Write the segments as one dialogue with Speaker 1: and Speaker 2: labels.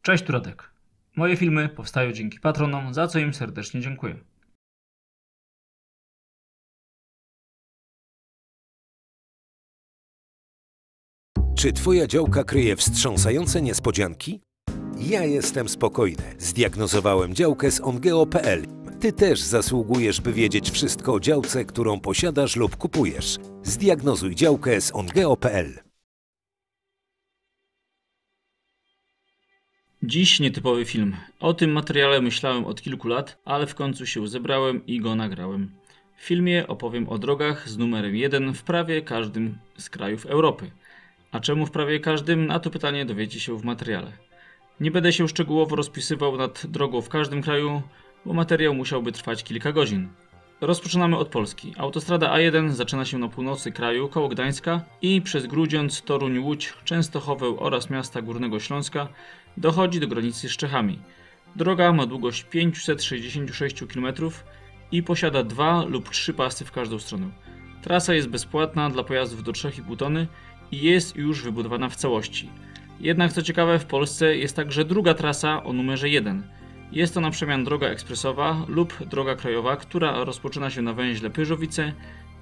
Speaker 1: Cześć, tu Radek. Moje filmy powstają dzięki patronom, za co im serdecznie dziękuję.
Speaker 2: Czy twoja działka kryje wstrząsające niespodzianki? Ja jestem spokojny. Zdiagnozowałem działkę z ongeo.pl. Ty też zasługujesz, by wiedzieć wszystko o działce, którą posiadasz lub kupujesz. Zdiagnozuj działkę z ongeo.pl.
Speaker 1: Dziś nietypowy film. O tym materiale myślałem od kilku lat, ale w końcu się zebrałem i go nagrałem. W filmie opowiem o drogach z numerem 1 w prawie każdym z krajów Europy. A czemu w prawie każdym? Na to pytanie dowiecie się w materiale. Nie będę się szczegółowo rozpisywał nad drogą w każdym kraju, bo materiał musiałby trwać kilka godzin. Rozpoczynamy od Polski. Autostrada A1 zaczyna się na północy kraju, koło Gdańska i przez Grudziądz, Toruń, Łódź, Częstochowę oraz miasta Górnego Śląska dochodzi do granicy z Czechami. Droga ma długość 566 km i posiada 2 lub 3 pasy w każdą stronę. Trasa jest bezpłatna dla pojazdów do 3,5 tony i jest już wybudowana w całości. Jednak co ciekawe, w Polsce jest także druga trasa o numerze 1. Jest to na przemian droga ekspresowa lub droga krajowa, która rozpoczyna się na węźle Pyżowice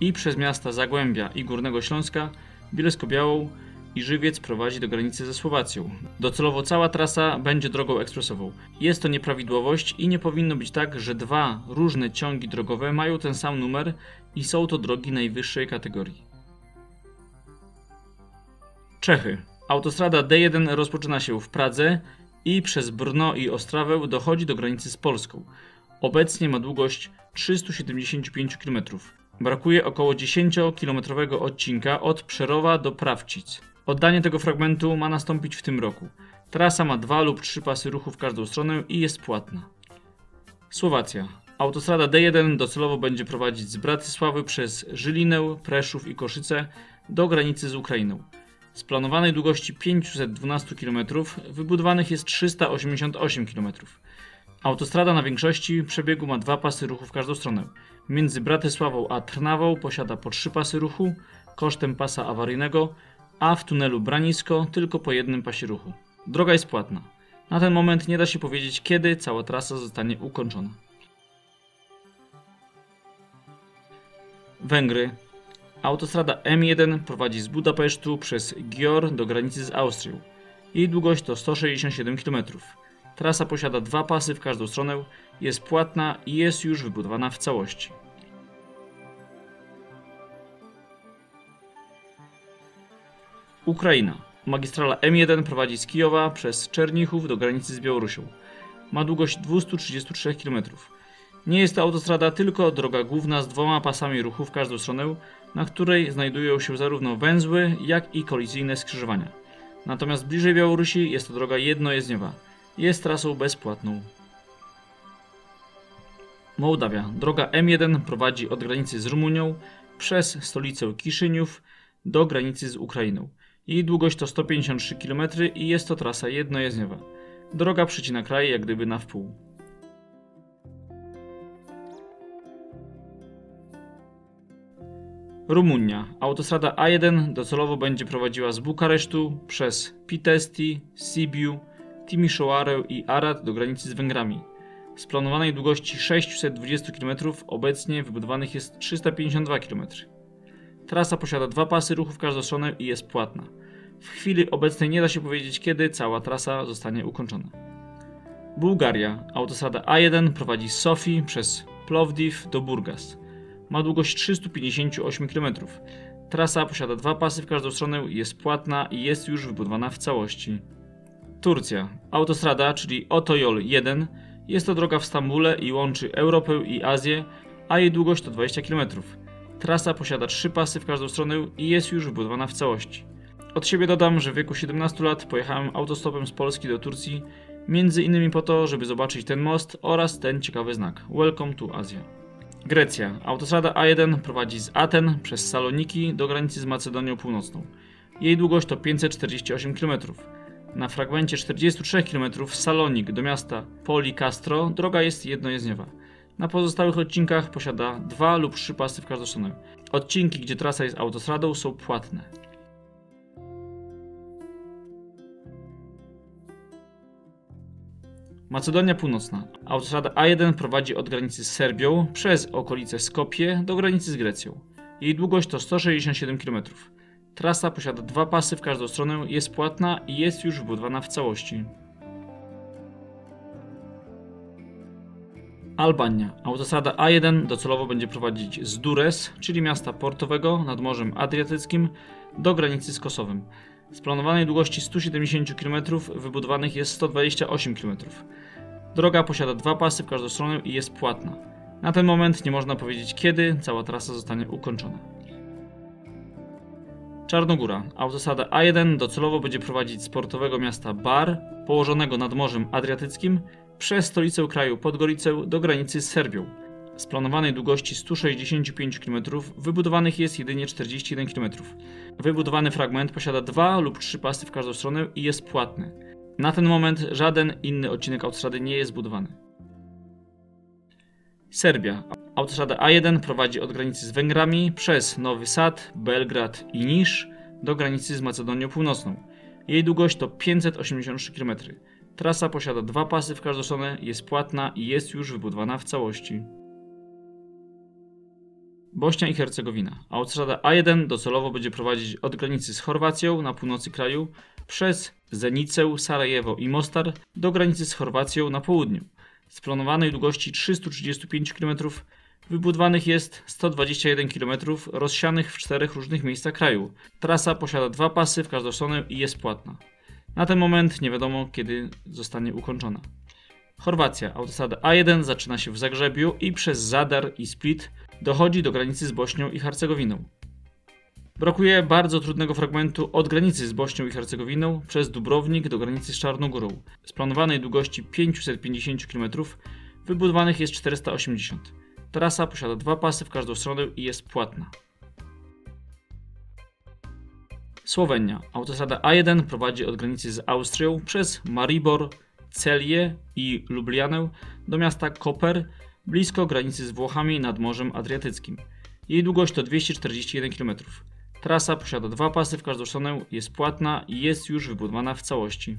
Speaker 1: i przez miasta Zagłębia i Górnego Śląska, Bielsko-Białą i Żywiec prowadzi do granicy ze Słowacją. Docelowo cała trasa będzie drogą ekspresową. Jest to nieprawidłowość i nie powinno być tak, że dwa różne ciągi drogowe mają ten sam numer i są to drogi najwyższej kategorii. Czechy. Autostrada D1 rozpoczyna się w Pradze i przez Brno i Ostrawę dochodzi do granicy z Polską. Obecnie ma długość 375 km. Brakuje około 10-kilometrowego odcinka od Przerowa do Prawcic. Oddanie tego fragmentu ma nastąpić w tym roku. Trasa ma 2 lub 3 pasy ruchu w każdą stronę i jest płatna. Słowacja. Autostrada D1 docelowo będzie prowadzić z Bratysławy przez Żylinę, Preszów i Koszyce do granicy z Ukrainą. Z planowanej długości 512 km wybudowanych jest 388 km. Autostrada na większości przebiegu ma 2 pasy ruchu w każdą stronę. Między Bratysławą a Trnawą posiada po 3 pasy ruchu kosztem pasa awaryjnego, a w tunelu Branisko tylko po jednym pasie ruchu. Droga jest płatna. Na ten moment nie da się powiedzieć, kiedy cała trasa zostanie ukończona. Węgry. Autostrada M1 prowadzi z Budapesztu przez Győr do granicy z Austrią. Jej długość to 167 km. Trasa posiada 2 pasy w każdą stronę, jest płatna i jest już wybudowana w całości. Ukraina. Magistrala M1 prowadzi z Kijowa przez Czernichów do granicy z Białorusią. Ma długość 233 km. Nie jest to autostrada, tylko droga główna z 2 pasami ruchu w każdą stronę, na której znajdują się zarówno węzły, jak i kolizyjne skrzyżowania. Natomiast bliżej Białorusi jest to droga jednojezdniowa. Jest trasą bezpłatną. Mołdawia. Droga M1 prowadzi od granicy z Rumunią przez stolicę Kiszyniów do granicy z Ukrainą. Jej długość to 153 km i jest to trasa jednojezdniowa. Droga przecina kraj jak gdyby na wpół. Rumunia. Autostrada A1 docelowo będzie prowadziła z Bukaresztu przez Pitești, Sibiu, Timișoarę i Arad do granicy z Węgrami. Z planowanej długości 620 km obecnie wybudowanych jest 352 km. Trasa posiada 2 pasy ruchu w każdą stronę i jest płatna. W chwili obecnej nie da się powiedzieć, kiedy cała trasa zostanie ukończona. Bułgaria. Autostrada A1 prowadzi z Sofii przez Plovdiv do Burgas. Ma długość 358 km. Trasa posiada 2 pasy w każdą stronę, jest płatna i jest już wybudowana w całości. Turcja. Autostrada, czyli Otoyol 1, jest to droga w Stambule i łączy Europę i Azję, a jej długość to 20 km. Trasa posiada 3 pasy w każdą stronę i jest już wybudowana w całości. Od siebie dodam, że w wieku 17 lat pojechałem autostopem z Polski do Turcji, między innymi po to, żeby zobaczyć ten most oraz ten ciekawy znak Welcome to Asia. Grecja. Autostrada A1 prowadzi z Aten przez Saloniki do granicy z Macedonią Północną. Jej długość to 548 km. Na fragmencie 43 km Salonik do miasta Polikastro droga jest jednojezdniowa. Na pozostałych odcinkach posiada 2 lub 3 pasy w każdą stronę. Odcinki, gdzie trasa jest autostradą, są płatne. Macedonia Północna. Autostrada A1 prowadzi od granicy z Serbią przez okolice Skopje do granicy z Grecją. Jej długość to 167 km. Trasa posiada 2 pasy w każdą stronę, jest płatna i jest już wybudowana w całości. Albania. Autostrada A1 docelowo będzie prowadzić z Durrës, czyli miasta portowego nad Morzem Adriatyckim, do granicy z Kosowem. Z planowanej długości 170 km wybudowanych jest 128 km. Droga posiada 2 pasy w każdą stronę i jest płatna. Na ten moment nie można powiedzieć, kiedy cała trasa zostanie ukończona. Czarnogóra. Autostrada A1 docelowo będzie prowadzić z portowego miasta Bar, położonego nad Morzem Adriatyckim, przez stolicę kraju Podgoricę do granicy z Serbią. Z planowanej długości 165 km wybudowanych jest jedynie 41 km. Wybudowany fragment posiada 2 lub 3 pasy w każdą stronę i jest płatny. Na ten moment żaden inny odcinek autostrady nie jest budowany. Serbia. Autostrada A1 prowadzi od granicy z Węgrami przez Nowy Sad, Belgrad i Niš do granicy z Macedonią Północną. Jej długość to 583 km. Trasa posiada 2 pasy w każdą stronę, jest płatna i jest już wybudowana w całości. Bośnia i Hercegowina. Autostrada A1 docelowo będzie prowadzić od granicy z Chorwacją na północy kraju przez Zenicę, Sarajewo i Mostar do granicy z Chorwacją na południu. Z planowanej długości 335 km wybudowanych jest 121 km rozsianych w 4 różnych miejscach kraju. Trasa posiada 2 pasy w każdą stronę i jest płatna. Na ten moment nie wiadomo, kiedy zostanie ukończona. Chorwacja. Autostrada A1 zaczyna się w Zagrzebiu i przez Zadar i Split dochodzi do granicy z Bośnią i Hercegowiną. Brakuje bardzo trudnego fragmentu od granicy z Bośnią i Hercegowiną przez Dubrownik do granicy z Czarnogórą. Z planowanej długości 550 km wybudowanych jest 480. Trasa posiada 2 pasy w każdą stronę i jest płatna. Słowenia. Autostrada A1 prowadzi od granicy z Austrią przez Maribor, Celię i Lublianę do miasta Koper, blisko granicy z Włochami nad Morzem Adriatyckim. Jej długość to 241 km. Trasa posiada 2 pasy w każdą stronę, jest płatna i jest już wybudowana w całości.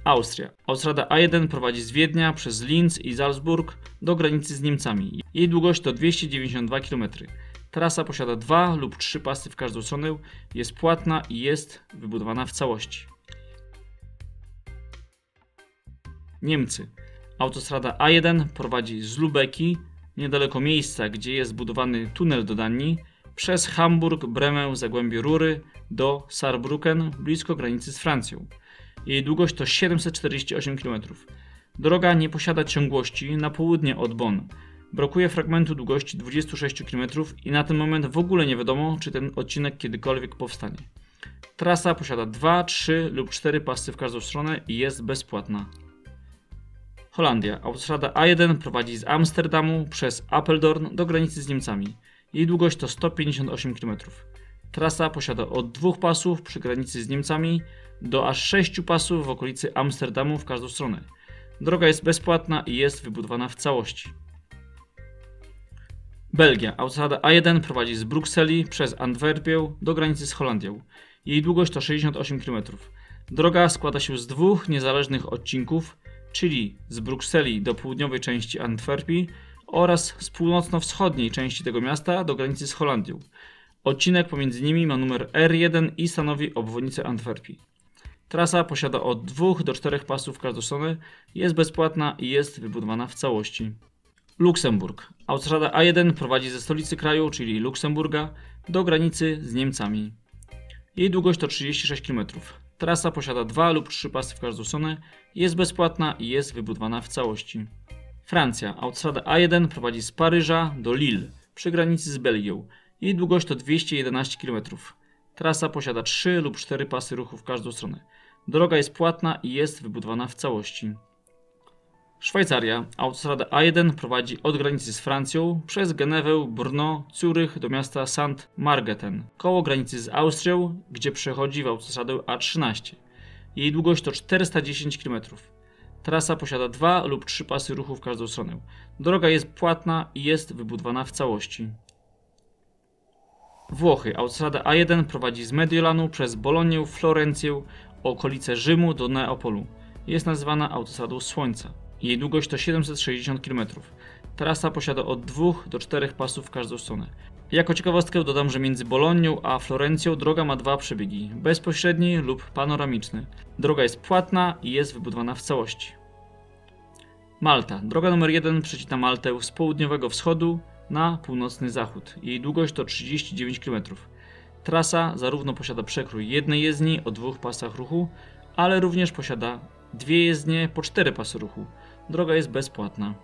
Speaker 1: Austria. Autostrada A1 prowadzi z Wiednia przez Linz i Salzburg do granicy z Niemcami. Jej długość to 292 km. Trasa posiada 2 lub 3 pasy w każdą stronę, jest płatna i jest wybudowana w całości. Niemcy. Autostrada A1 prowadzi z Lubeki, niedaleko miejsca, gdzie jest budowany tunel do Danii, przez Hamburg, Bremę, Zagłębie Rury do Saarbrücken, blisko granicy z Francją. Jej długość to 748 km. Droga nie posiada ciągłości na południe od Bonn. Brakuje fragmentu długości 26 km i na ten moment w ogóle nie wiadomo, czy ten odcinek kiedykolwiek powstanie. Trasa posiada 2, 3 lub 4 pasy w każdą stronę i jest bezpłatna. Holandia. Autostrada A1 prowadzi z Amsterdamu przez Apeldoorn do granicy z Niemcami. Jej długość to 158 km. Trasa posiada od 2 pasów przy granicy z Niemcami do aż 6 pasów w okolicy Amsterdamu w każdą stronę. Droga jest bezpłatna i jest wybudowana w całości. Belgia. Autostrada A1 prowadzi z Brukseli przez Antwerpię do granicy z Holandią. Jej długość to 68 km. Droga składa się z 2 niezależnych odcinków, czyli z Brukseli do południowej części Antwerpii oraz z północno-wschodniej części tego miasta do granicy z Holandią. Odcinek pomiędzy nimi ma numer R1 i stanowi obwodnicę Antwerpii. Trasa posiada od 2 do 4 pasów w każdą stronę, jest bezpłatna i jest wybudowana w całości. Luksemburg. Autostrada A1 prowadzi ze stolicy kraju, czyli Luksemburga, do granicy z Niemcami. Jej długość to 36 km. Trasa posiada 2 lub 3 pasy w każdą stronę, jest bezpłatna i jest wybudowana w całości. Francja. Autostrada A1 prowadzi z Paryża do Lille, przy granicy z Belgią. Jej długość to 211 km. Trasa posiada 3 lub 4 pasy ruchu w każdą stronę. Droga jest płatna i jest wybudowana w całości. Szwajcaria. Autostrada A1 prowadzi od granicy z Francją przez Genewę, Brno, Zurych do miasta St. Margrethen, koło granicy z Austrią, gdzie przechodzi w autostradę A13. Jej długość to 410 km. Trasa posiada 2 lub 3 pasy ruchu w każdą stronę. Droga jest płatna i jest wybudowana w całości. Włochy. Autostrada A1 prowadzi z Mediolanu przez Bolonię, Florencję okolice Rzymu do Neapolu. Jest nazywana autostradą Słońca. Jej długość to 760 km. Trasa posiada od 2 do 4 pasów w każdą stronę. Jako ciekawostkę dodam, że między Bolonią a Florencją droga ma 2 przebiegi, bezpośredni lub panoramiczny. Droga jest płatna i jest wybudowana w całości. Malta. Droga numer 1 przecina Maltę z południowego wschodu na północny zachód. Jej długość to 39 km. Trasa zarówno posiada przekrój jednej jezdni o 2 pasach ruchu, ale również posiada 2 jezdnie po 4 pasy ruchu. Droga jest bezpłatna.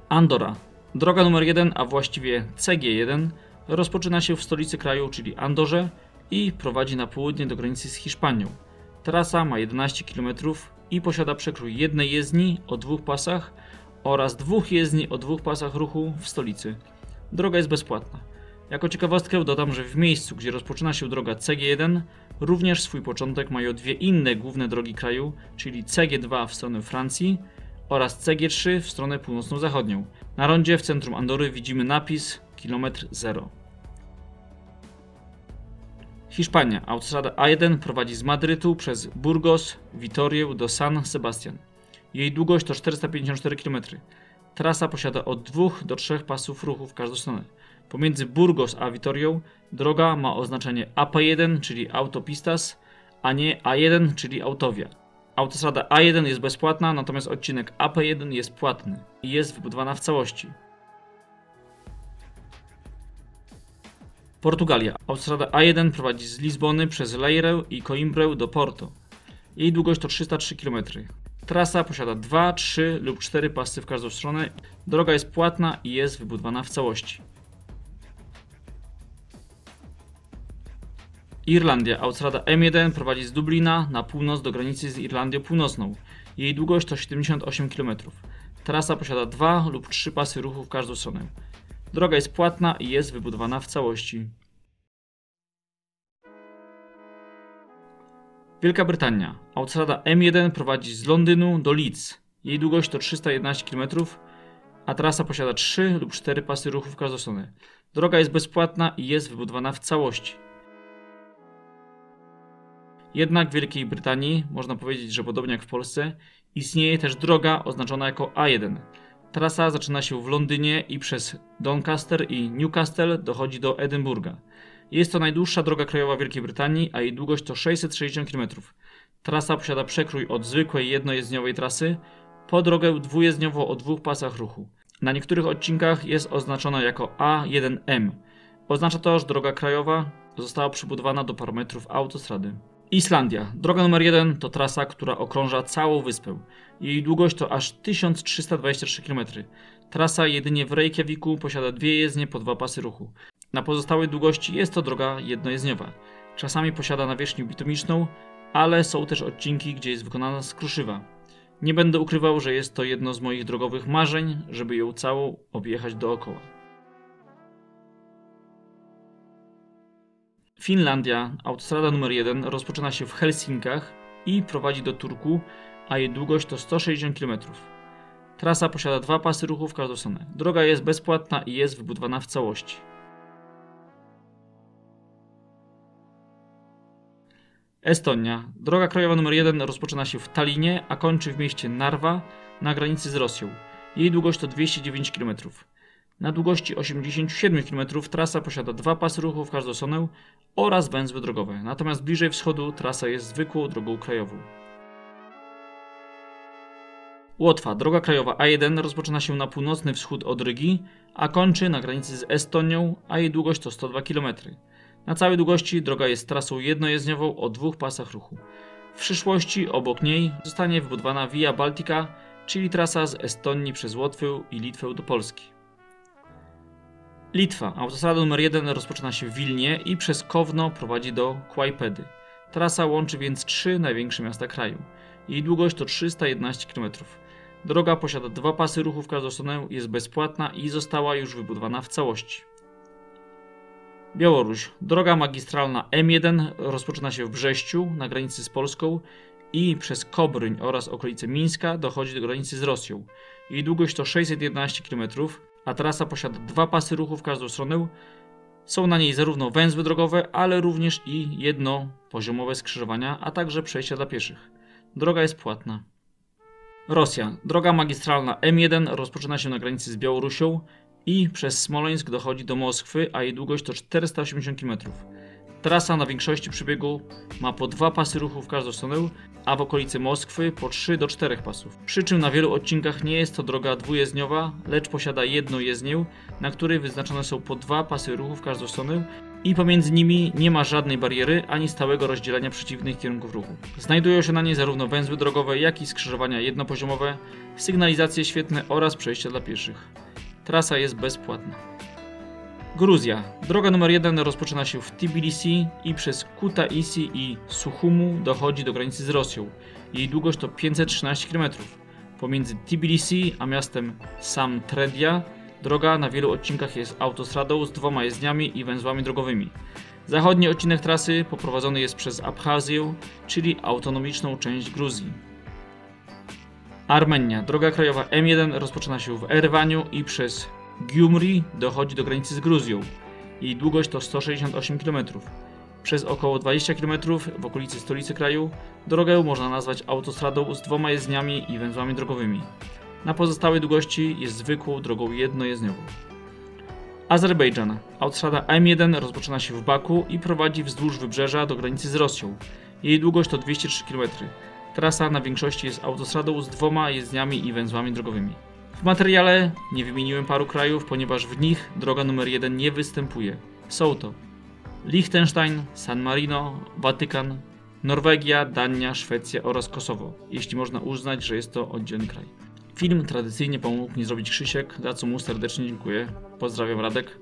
Speaker 1: Andorra. Droga numer 1, a właściwie CG1, rozpoczyna się w stolicy kraju, czyli Andorze, i prowadzi na południe do granicy z Hiszpanią. Trasa ma 11 km i posiada przekrój jednej jezdni o 2 pasach oraz 2 jezdni o 2 pasach ruchu w stolicy. Droga jest bezpłatna. Jako ciekawostkę dodam, że w miejscu, gdzie rozpoczyna się droga CG1, również swój początek mają 2 inne główne drogi kraju, czyli CG2 w stronę Francji oraz CG3 w stronę północno-zachodnią. Na rondzie w centrum Andory widzimy napis Kilometr 0. Hiszpania. Autostrada A1 prowadzi z Madrytu przez Burgos, Vitorię do San Sebastian. Jej długość to 454 km. Trasa posiada od 2 do 3 pasów ruchu w każdą stronę. Pomiędzy Burgos a Vitorią droga ma oznaczenie AP1, czyli Autopistas, a nie A1, czyli Autovia. Autostrada A1 jest bezpłatna, natomiast odcinek AP1 jest płatny i jest wybudowana w całości. Portugalia. Autostrada A1 prowadzi z Lizbony przez Leirę i Coimbrę do Porto. Jej długość to 303 km. Trasa posiada 2, 3 lub 4 pasy w każdą stronę. Droga jest płatna i jest wybudowana w całości. Irlandia. Autostrada M1 prowadzi z Dublina na północ do granicy z Irlandią Północną. Jej długość to 78 km. Trasa posiada 2 lub 3 pasy ruchu w każdą stronę. Droga jest płatna i jest wybudowana w całości. Wielka Brytania. Autostrada M1 prowadzi z Londynu do Leeds. Jej długość to 311 km, a trasa posiada 3 lub 4 pasy ruchu w każdą stronę. Droga jest bezpłatna i jest wybudowana w całości. Jednak w Wielkiej Brytanii, można powiedzieć, że podobnie jak w Polsce, istnieje też droga oznaczona jako A1. Trasa zaczyna się w Londynie i przez Doncaster i Newcastle dochodzi do Edynburga. Jest to najdłuższa droga krajowa Wielkiej Brytanii, a jej długość to 660 km. Trasa posiada przekrój od zwykłej jednojezdniowej trasy po drogę dwujezdniową o 2 pasach ruchu. Na niektórych odcinkach jest oznaczona jako A1M. Oznacza to, że droga krajowa została przybudowana do parametrów autostrady. Islandia. Droga numer 1 to trasa, która okrąża całą wyspę. Jej długość to aż 1323 km. Trasa jedynie w Reykjaviku posiada 2 jezdnie po 2 pasy ruchu. Na pozostałej długości jest to droga jednojezdniowa. Czasami posiada nawierzchnię bitumiczną, ale są też odcinki, gdzie jest wykonana z kruszywa. Nie będę ukrywał, że jest to jedno z moich drogowych marzeń, żeby ją całą objechać dookoła. Finlandia. Autostrada numer 1 rozpoczyna się w Helsinkach i prowadzi do Turku, a jej długość to 160 km. Trasa posiada 2 pasy ruchu w każdą stronę. Droga jest bezpłatna i jest wybudowana w całości. Estonia. Droga krajowa numer 1 rozpoczyna się w Tallinie, a kończy w mieście Narwa na granicy z Rosją. Jej długość to 209 km. Na długości 87 km trasa posiada 2 pasy ruchu w każdą stronę oraz węzły drogowe, natomiast bliżej wschodu trasa jest zwykłą drogą krajową. Łotwa. Droga krajowa A1 rozpoczyna się na północny wschód od Rygi, a kończy na granicy z Estonią, a jej długość to 102 km. Na całej długości droga jest trasą jednojezdniową o 2 pasach ruchu. W przyszłości obok niej zostanie wybudowana Via Baltica, czyli trasa z Estonii przez Łotwę i Litwę do Polski. Litwa. Autostrada numer 1 rozpoczyna się w Wilnie i przez Kowno prowadzi do Kłajpedy. Trasa łączy więc 3 największe miasta kraju. Jej długość to 311 km. Droga posiada 2 pasy ruchu w każdą stronę, jest bezpłatna i została już wybudowana w całości. Białoruś. Droga magistralna M1 rozpoczyna się w Brześciu na granicy z Polską i przez Kobryń oraz okolice Mińska dochodzi do granicy z Rosją. Jej długość to 611 km, a trasa posiada 2 pasy ruchu w każdą stronę Są na niej zarówno węzły drogowe, ale również i jednopoziomowe skrzyżowania, a także przejścia dla pieszych. Droga jest płatna. Rosja. Droga magistralna M1 rozpoczyna się na granicy z Białorusią i przez Smoleńsk dochodzi do Moskwy, a jej długość to 480 km. Trasa na większości przebiegu ma po 2 pasy ruchu w każdą stronę, a w okolicy Moskwy po 3 do 4 pasów. Przy czym na wielu odcinkach nie jest to droga dwujezdniowa, lecz posiada jedną jezdnię, na której wyznaczone są po 2 pasy ruchu w każdą stronę i pomiędzy nimi nie ma żadnej bariery ani stałego rozdzielenia przeciwnych kierunków ruchu. Znajdują się na niej zarówno węzły drogowe, jak i skrzyżowania jednopoziomowe, sygnalizacje świetne oraz przejścia dla pieszych. Trasa jest bezpłatna. Gruzja. Droga numer 1 rozpoczyna się w Tbilisi i przez Kutaisi i Suchumu dochodzi do granicy z Rosją. Jej długość to 513 km. Pomiędzy Tbilisi a miastem Samtredia droga na wielu odcinkach jest autostradą z 2 jezdniami i węzłami drogowymi. Zachodni odcinek trasy poprowadzony jest przez Abchazję, czyli autonomiczną część Gruzji. Armenia. Droga krajowa M1 rozpoczyna się w Erewaniu i przez Gyumri dochodzi do granicy z Gruzją. Jej długość to 168 km. Przez około 20 km w okolicy stolicy kraju drogę można nazwać autostradą z 2 jezdniami i węzłami drogowymi. Na pozostałej długości jest zwykłą drogą jednojezdniową. Azerbejdżan. Autostrada M1 rozpoczyna się w Baku i prowadzi wzdłuż wybrzeża do granicy z Rosją. Jej długość to 203 km. Trasa na większości jest autostradą z 2 jezdniami i węzłami drogowymi. W materiale nie wymieniłem paru krajów, ponieważ w nich droga numer 1 nie występuje. Są to Liechtenstein, San Marino, Watykan, Norwegia, Dania, Szwecja oraz Kosowo, jeśli można uznać, że jest to oddzielny kraj. Film tradycyjnie pomógł mi zrobić Krzysiek, za co mu serdecznie dziękuję. Pozdrawiam, Radek.